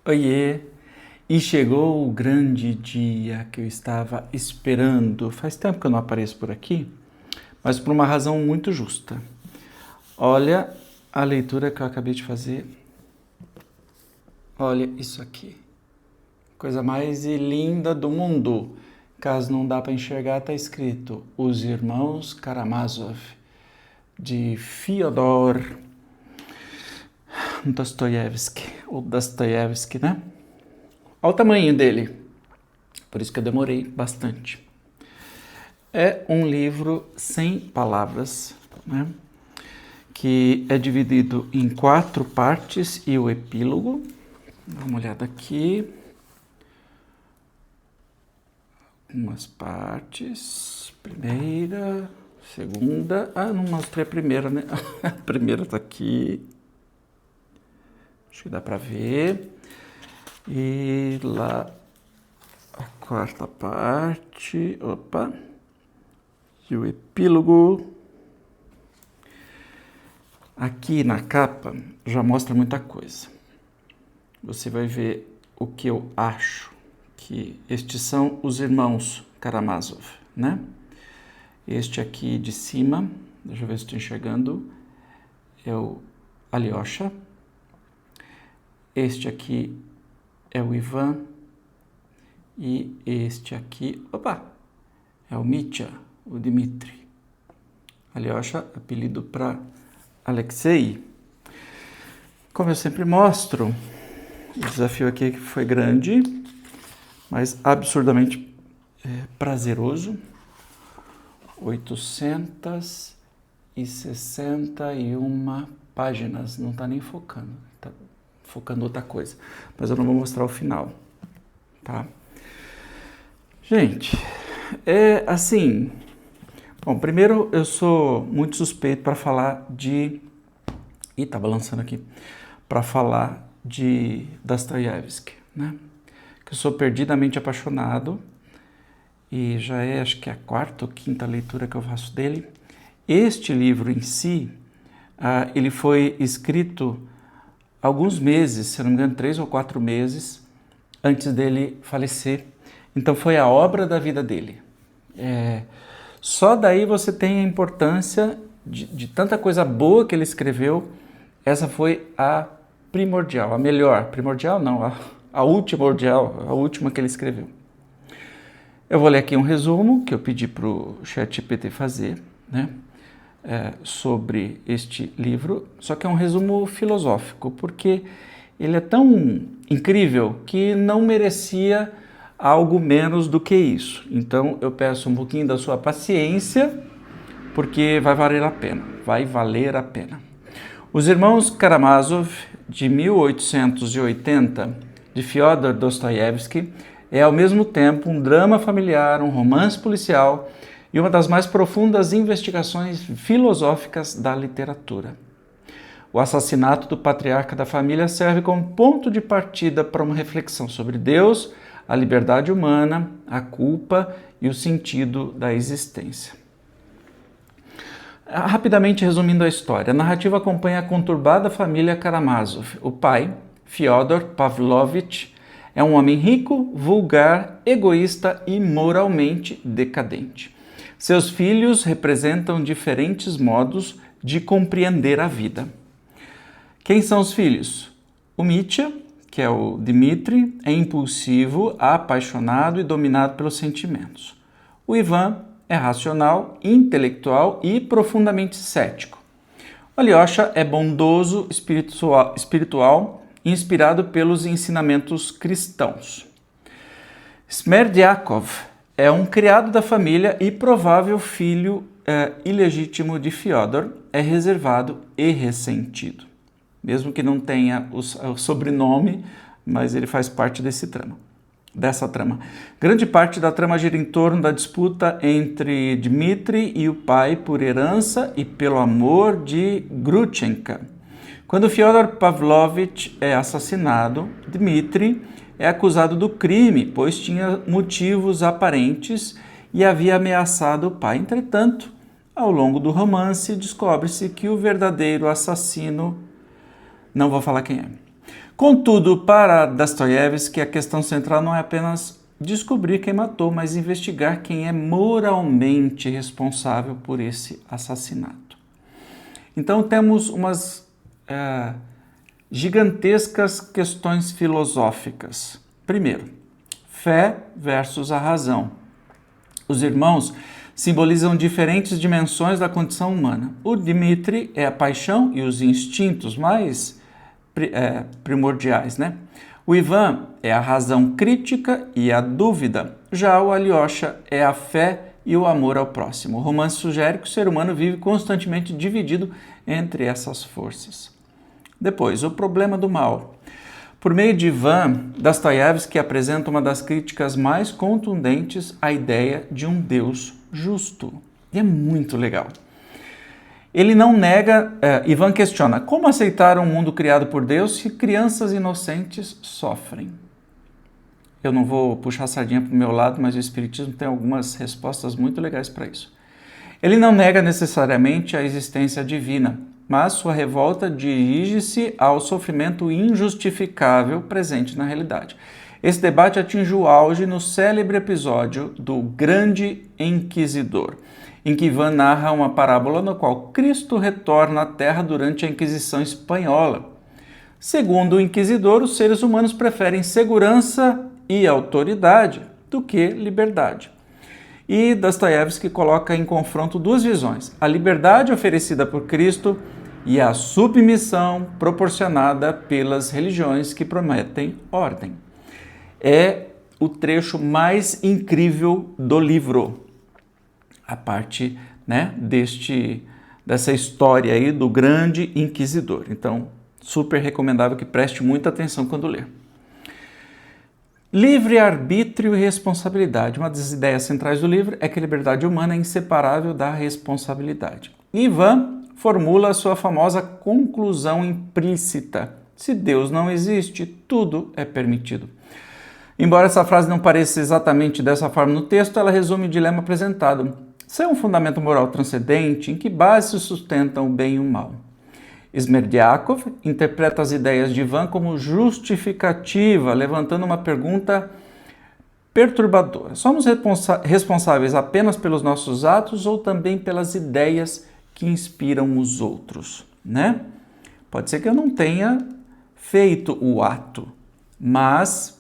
Oiê! E chegou o grande dia que eu estava esperando. Faz tempo que eu não apareço por aqui, mas por uma razão muito justa. Olha a leitura que eu acabei de fazer. Olha isso aqui. Coisa mais linda do mundo. Caso não dá para enxergar, está escrito Os Irmãos Karamazov, de Fyodor Dostoiévski, ou Dostoiévski, né? Olha o tamanho dele, por isso que eu demorei bastante. É um livro sem palavras, né? Que é dividido em 4 partes e o epílogo. Dá uma olhada aqui. Umas partes. Primeira, segunda. Ah, não mostrei a primeira, né? A primeira tá aqui. Acho que dá para ver. E lá a 4ª parte. Opa! E o epílogo. Aqui na capa já mostra muita coisa. Você vai ver o que eu acho que estes são os irmãos Karamazov, né? Este aqui de cima, deixa eu ver se estou enxergando, é o Alyosha. Este aqui é o Ivan. E este aqui, opa, é o Mitya, o Dmitry. Alyosha, apelido para Alexei. Como eu sempre mostro, o desafio aqui foi grande, mas absurdamente prazeroso. 861 páginas, não está nem focando, está focando outra coisa, mas eu não vou mostrar o final, tá? Gente, é assim, bom, primeiro eu sou muito suspeito para falar de, tá balançando aqui, para falar de Dostoiévski, né? Que eu sou perdidamente apaixonado e já é, acho que a 4ª ou 5ª leitura que eu faço dele. Este livro em si, ele foi escrito alguns meses, se não me engano, 3 ou 4 meses antes dele falecer. Então foi a obra da vida dele. Só daí você tem a importância de tanta coisa boa que ele escreveu. Essa foi a primordial, a melhor. Primordial não, a última que ele escreveu. Eu vou ler aqui um resumo que eu pedi para o ChatGPT fazer, né? Sobre este livro, só que é um resumo filosófico, porque ele é tão incrível que não merecia algo menos do que isso. Então eu peço um pouquinho da sua paciência, porque vai valer a pena, Os Irmãos Karamazov, de 1880, de Fyodor Dostoiévski, é ao mesmo tempo um drama familiar, um romance policial e uma das mais profundas investigações filosóficas da literatura. O assassinato do patriarca da família serve como ponto de partida para uma reflexão sobre Deus, a liberdade humana, a culpa e o sentido da existência. Rapidamente resumindo a história, a narrativa acompanha a conturbada família Karamazov. O pai, Fyodor Pavlovich, é um homem rico, vulgar, egoísta e moralmente decadente. Seus filhos representam diferentes modos de compreender a vida. Quem são os filhos? O Mitya, que é o Dmitry, é impulsivo, apaixonado e dominado pelos sentimentos. O Ivan é racional, intelectual e profundamente cético. O Alyosha é bondoso, espiritual, inspirado pelos ensinamentos cristãos. Smerdyakov é um criado da família e provável filho ilegítimo de Fyodor, é reservado e ressentido. Mesmo que não tenha o sobrenome, mas ele faz parte dessa trama. Grande parte da trama gira em torno da disputa entre Dmitry e o pai por herança e pelo amor de Grutchenka. Quando Fyodor Pavlovich é assassinado, Dmitry é acusado do crime, pois tinha motivos aparentes e havia ameaçado o pai. Entretanto, ao longo do romance, descobre-se que o verdadeiro assassino, não vou falar quem é. Contudo, para Dostoiévski, a questão central não é apenas descobrir quem matou, mas investigar quem é moralmente responsável por esse assassinato. Então temos umas gigantescas questões filosóficas. Primeiro, fé versus a razão. Os irmãos simbolizam diferentes dimensões da condição humana. O Dmitri é a paixão e os instintos mais primordiais, né? O Ivan é a razão crítica e a dúvida. Já o Alyosha é a fé e o amor ao próximo. O romance sugere que o ser humano vive constantemente dividido entre essas forças. Depois, o problema do mal. Por meio de Ivan, Dostoiévski apresenta uma das críticas mais contundentes à ideia de um Deus justo. E é muito legal. Ele não nega, Ivan questiona, como aceitar um mundo criado por Deus se crianças inocentes sofrem? Eu não vou puxar a sardinha para o meu lado, mas o Espiritismo tem algumas respostas muito legais para isso. Ele não nega necessariamente a existência divina, mas sua revolta dirige-se ao sofrimento injustificável presente na realidade. Esse debate atinge o auge no célebre episódio do Grande Inquisidor, em que Ivan narra uma parábola no qual Cristo retorna à Terra durante a Inquisição Espanhola. Segundo o Inquisidor, os seres humanos preferem segurança e autoridade do que liberdade. E Dostoiévski coloca em confronto duas visões: a liberdade oferecida por Cristo e a submissão proporcionada pelas religiões que prometem ordem. É o trecho mais incrível do livro. A parte, né, dessa história aí do Grande Inquisidor. Então, super recomendável que preste muita atenção quando ler. Livre-arbítrio e responsabilidade. Uma das ideias centrais do livro é que a liberdade humana é inseparável da responsabilidade. Ivan formula a sua famosa conclusão implícita: se Deus não existe, tudo é permitido. Embora essa frase não pareça exatamente dessa forma no texto, ela resume o dilema apresentado. Se é um fundamento moral transcendente, em que base se sustentam o bem e o mal? Smerdyakov interpreta as ideias de Ivan como justificativa, levantando uma pergunta perturbadora. Somos responsáveis apenas pelos nossos atos ou também pelas ideias que inspiram os outros, né? Pode ser que eu não tenha feito o ato, mas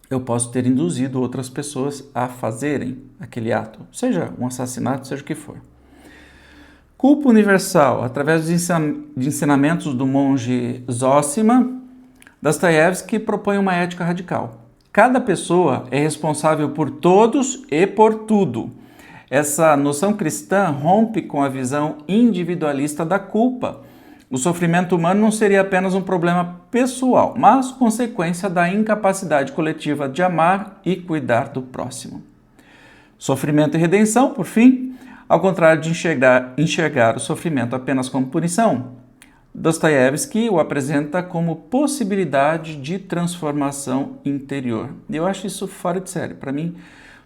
eu posso ter induzido outras pessoas a fazerem aquele ato, seja um assassinato, seja o que for. Culpa universal. Através de ensinamentos do monge Zósima, Dostoiévski propõe uma ética radical. Cada pessoa é responsável por todos e por tudo. Essa noção cristã rompe com a visão individualista da culpa. O sofrimento humano não seria apenas um problema pessoal, mas consequência da incapacidade coletiva de amar e cuidar do próximo. Sofrimento e redenção, por fim, ao contrário de enxergar o sofrimento apenas como punição, Dostoiévski o apresenta como possibilidade de transformação interior. E eu acho isso fora de série. Para mim,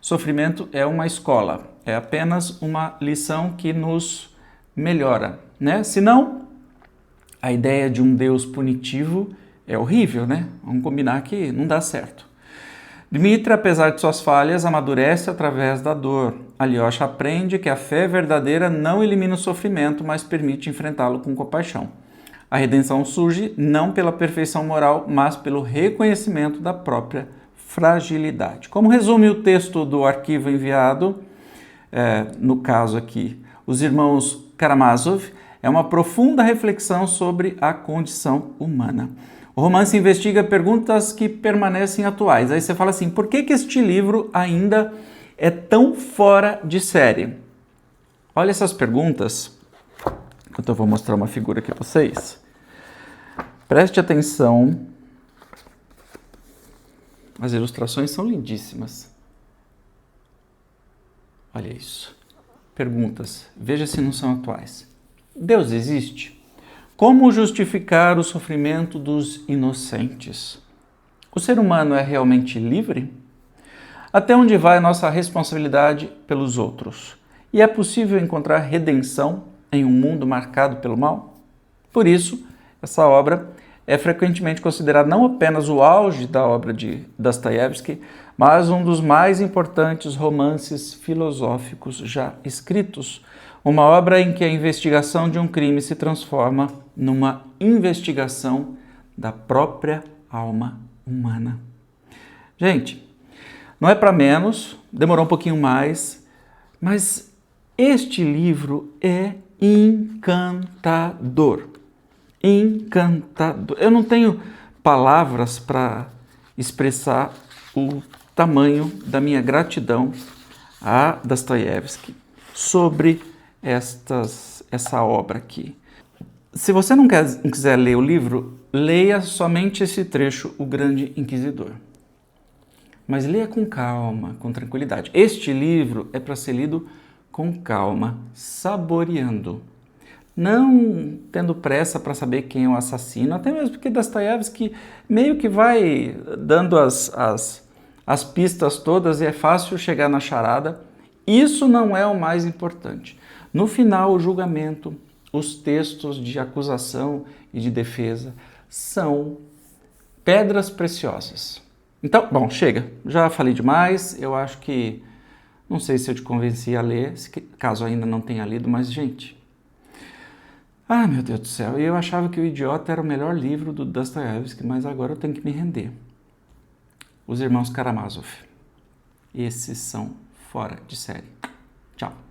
sofrimento é uma escola, é apenas uma lição que nos melhora, né? Senão, a ideia de um Deus punitivo é horrível, né? Vamos combinar que não dá certo. Dmitri, apesar de suas falhas, amadurece através da dor. Alyosha aprende que a fé verdadeira não elimina o sofrimento, mas permite enfrentá-lo com compaixão. A redenção surge não pela perfeição moral, mas pelo reconhecimento da própria fragilidade. Como resume o texto do arquivo enviado, no caso aqui, os irmãos Karamazov, é uma profunda reflexão sobre a condição humana. O romance investiga perguntas que permanecem atuais. Aí você fala assim, por que este livro ainda é tão fora de série? Olha essas perguntas, enquanto eu vou mostrar uma figura aqui para vocês. Preste atenção. As ilustrações são lindíssimas. Olha isso. Perguntas. Veja se não são atuais. Deus existe? Como justificar o sofrimento dos inocentes? O ser humano é realmente livre? Até onde vai a nossa responsabilidade pelos outros? E é possível encontrar redenção em um mundo marcado pelo mal? Por isso, essa obra é frequentemente considerado não apenas o auge da obra de Dostoiévski, mas um dos mais importantes romances filosóficos já escritos. Uma obra em que a investigação de um crime se transforma numa investigação da própria alma humana. Gente, não é para menos, demorou um pouquinho mais, mas este livro é encantador. Encantador. Eu não tenho palavras para expressar o tamanho da minha gratidão a Dostoiévski sobre essa obra aqui. Se você não quiser ler o livro, leia somente esse trecho, O Grande Inquisidor. Mas leia com calma, com tranquilidade. Este livro é para ser lido com calma, saboreando. Não tendo pressa para saber quem é o assassino, até mesmo porque Dostoiévski meio que vai dando as pistas todas e é fácil chegar na charada. Isso não é o mais importante. No final, o julgamento, os textos de acusação e de defesa são pedras preciosas. Então, bom, chega. Já falei demais. Eu acho que, não sei se eu te convenci a ler, caso ainda não tenha lido, mas, gente... Ah, meu Deus do céu, eu achava que O Idiota era o melhor livro do Dostoiévski, mas agora eu tenho que me render. Os Irmãos Karamazov. Esses são fora de série. Tchau.